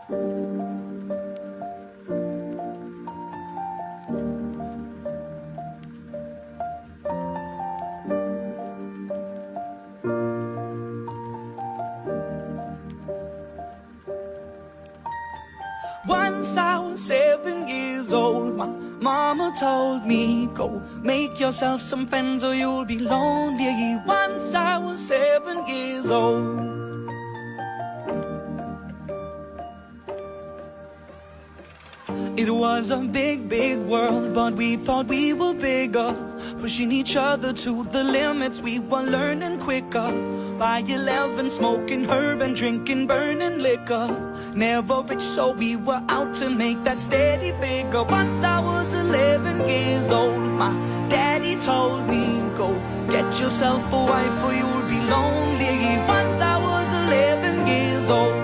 Once I was 7 years old, my mama told me, go make yourself some friends or you'll be lonely. Once I was 7 years old. It was a big, big world, but we thought we were bigger, pushing each other to the limits. We were learning quicker. By 11, smoking herb and drinking burning liquor. Never rich, so we were out to make that steady figure. Once I was 11 years old, my daddy told me, go get yourself a wife or you'll be lonely. Once I was 11 years old.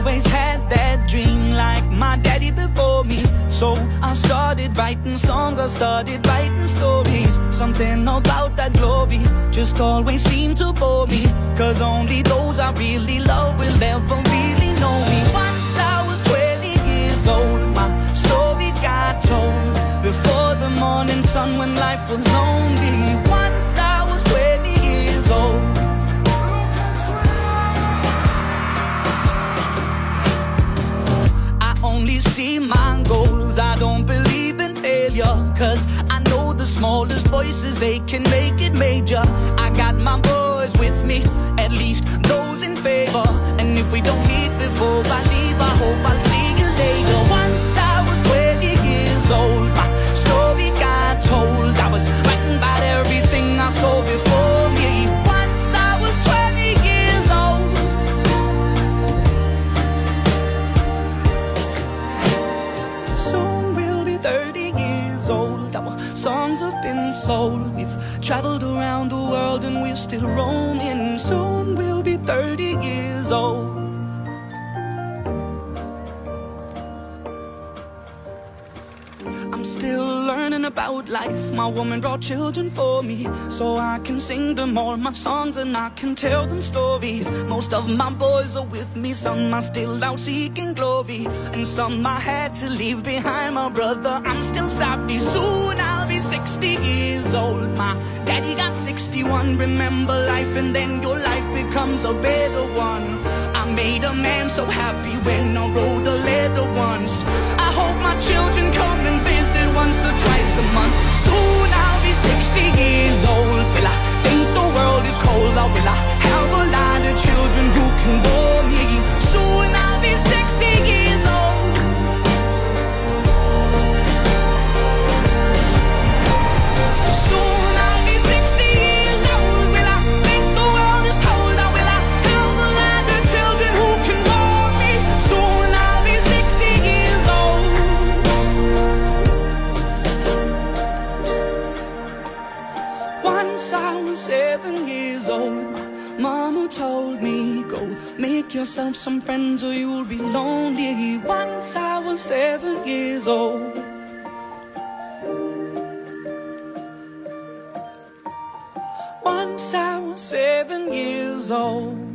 Always had that dream like my daddy before me. So I started writing songs, I started writing stories. Something about that glory just always seemed to bore me, 'cause only those I really love will ever really know me. Once I was 20 years old, my story got told before the morning sun when life was lonely. Once I was 20 years old. Only see my goals, I don't believe in failure, 'cause I know the smallest voices, they can make it major. I got my boys with me, at least those in favor. And if we don't meet before I leave, I hope I'll see you later. Once I was 20 years old, my story got told. I was writing about everything I saw before me. Once I was 20 years old. Soon we'll be 30 years old. Our songs have been sold. We've traveled around the world and we're still roaming. Soon we'll be 30 years old. I'm still learning about life. My woman brought children for me, so I can sing them all my songs and I can tell them stories. Most of my boys are with me, some are still out seeking glory, and some I had to leave behind. My brother, I'm still sorry. Soon I'll be 60 years old. My daddy got 61. Remember life and then your life becomes a better one. I made a man so happy when I wrote a letter once. I hope my children come and visit once or twice a month. Soon I'll be 60 years old. Will I think the world is cold, or will I have a lot of children who can bore me? Soon I'll be 60 years old. Soon I'll be 60 years old. Will I think the world is cold, or will I have a lot of children who can bore me? Soon I'll be 60 years old. Once I was 7 years old, my mama told me, go make yourself some friends or you'll be lonely. Once I was 7 years old. Once I was 7 years old.